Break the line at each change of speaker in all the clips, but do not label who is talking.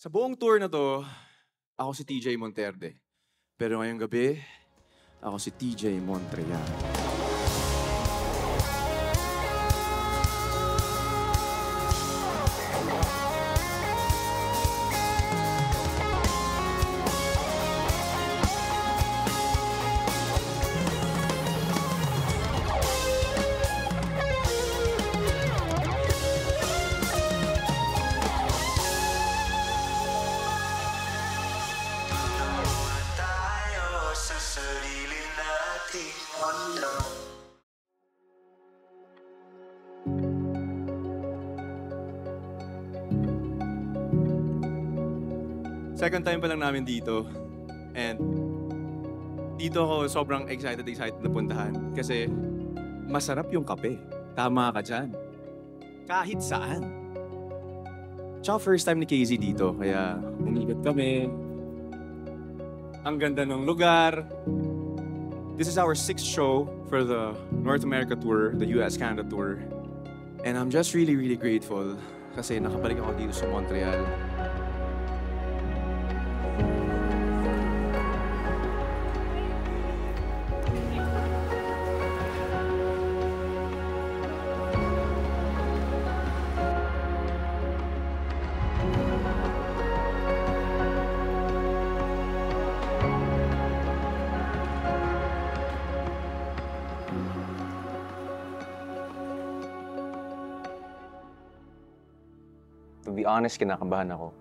Sa buong tour na to, ako si TJ Monterde. Pero ngayong gabi, ako si TJ Montreal. Second time pa lang namin dito. And dito ako sobrang excited na puntahan. Kasi masarap yung kape. Tama ka dyan. Kahit saan. Tsaka first time ni KZ dito. Kaya umikot kami. Ang ganda ng lugar. This is our 6th show for the North America tour, the US-Canada tour. And I'm just really grateful kasi nakabalik ako dito sa Montreal.
To be honest, kinakabahan ako.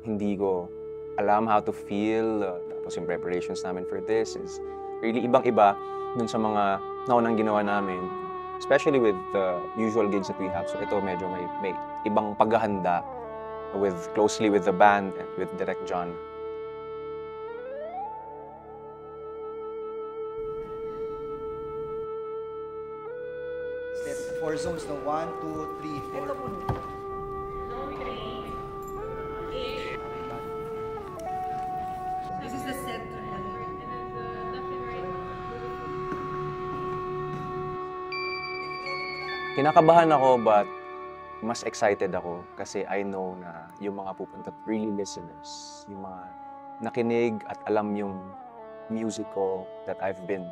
Hindi ko alam how to feel. Tapos yung preparations namin for this is really ibang-iba dun sa mga naunang ginawa namin. Especially with the usual gigs that we have. So ito medyo may ibang paghahanda closely with the band and with Direct John.
Step 4 zones, no? 1, 2, 3, 4.
This is the center.
Kinakabahan ako but mas excited ako kasi I know na yung mga pupunta really listeners, yung mga nakinig at alam yung music ko that I've been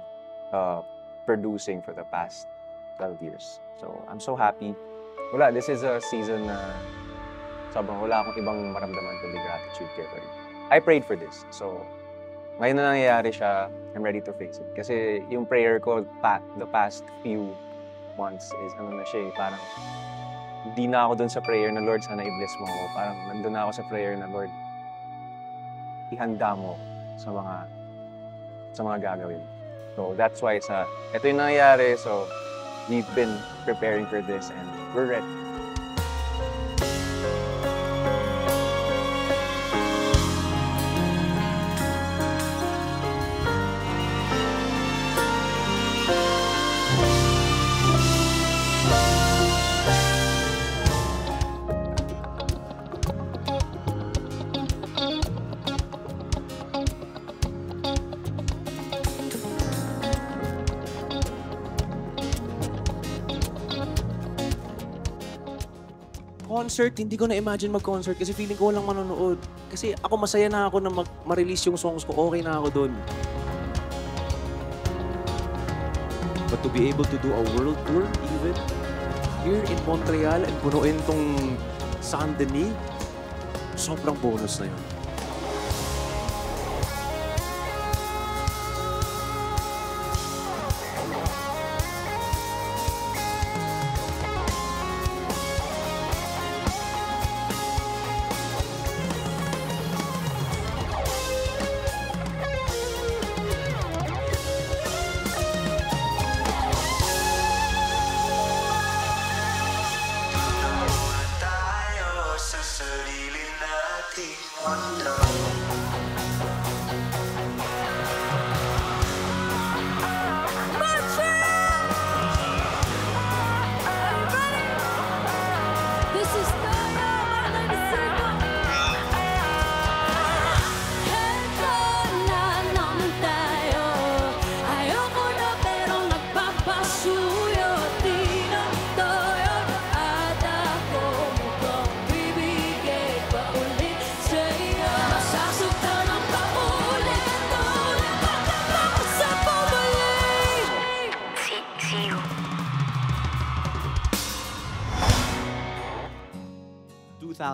producing for the past 12 years. So I'm so happy. This is a season na sobrang wala akong ibang maramdaman kundi gratitude kay Lord. I prayed for this. So ngayon na nangyayari siya, I'm ready to face it. Kasi yung prayer ko the past few months is parang hindi na ako dun sa prayer na Lord, sana i-bless mo ako. Parang nandun na ako sa prayer na Lord, ihanda mo sa mga gagawin. So that's why ito yung nangyayari. So we've been preparing for this and we're ready.
Concert, hindi ko na-imagine mag-concert kasi feeling ko walang manonood. Kasi ako masaya na ako na ma-release yung songs ko, okay na ako dun. But to be able to do a world tour even here in Montreal and punuin tong Saint-Denis, sobrang bonus na yun.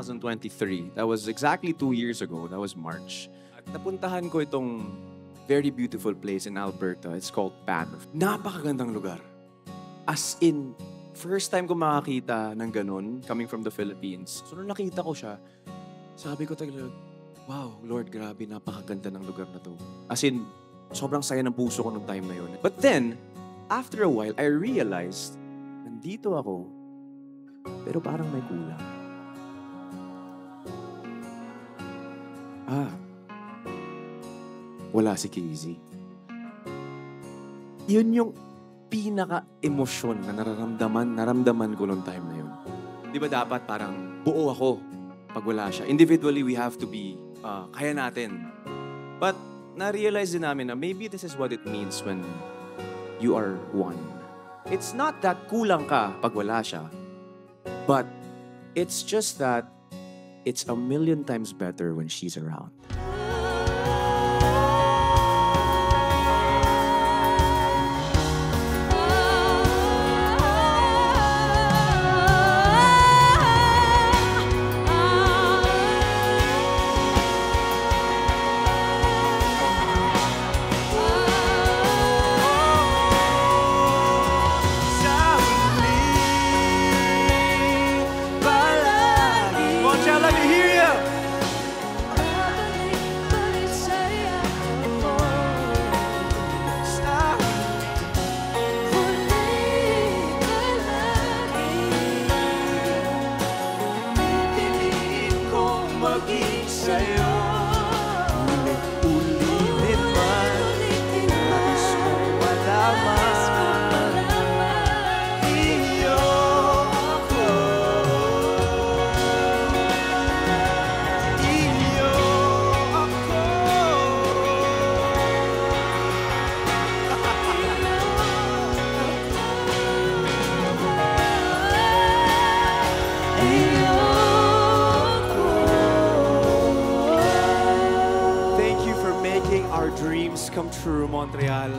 2023. That was exactly 2 years ago. That was March. At napuntahan ko itong very beautiful place in Alberta. It's called Banff. Napakagandang lugar. As in, first time ko makakita ng ganun, coming from the Philippines. So, nung nakita ko siya, sabi ko talaga, wow, Lord, grabe, napakaganda ng lugar na to. As in, sobrang saya ng puso ko nung time na yun. But then, after a while, I realized, nandito ako, pero parang may kulang. Wala si Casey. Yun yung pinaka-emosyon na naramdaman ko nung time na yun. Di ba dapat parang buo ako pag wala siya? Individually, we have to be, kaya natin. But, na-realize din namin na maybe this is what it means when you are one. It's not that kulang ka pag wala siya, but it's just that it's a million times better when she's around. Let me hear you! Our dreams come true, Montreal.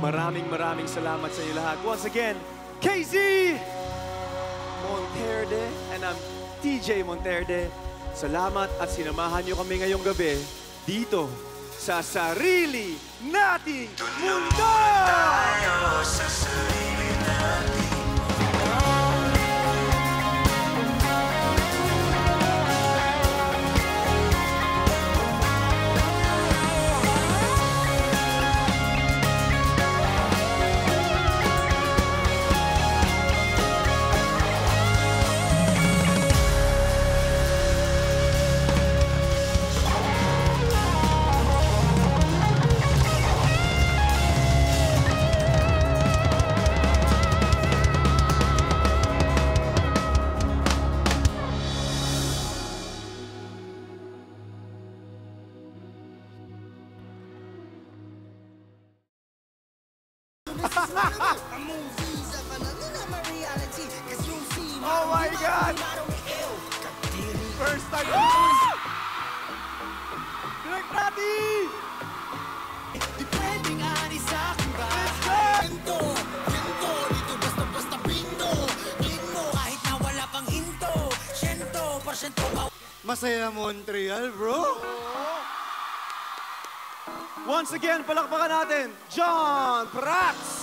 Maraming salamat sa iyo lahat. Once again, KZ Monterde and I'm TJ Monterde. Salamat at sinamahan niyo kami ngayong gabi dito sa Sarili Nating Mundo! Tayo sa sarili nating Oh my God! First time! Direk Nati! Depending on isa kung ba Hinto, dito basta bingo Gingo, kahit na wala pang hinto 100% Masaya Montreal, bro! Once again, palakpakan natin, John Prats!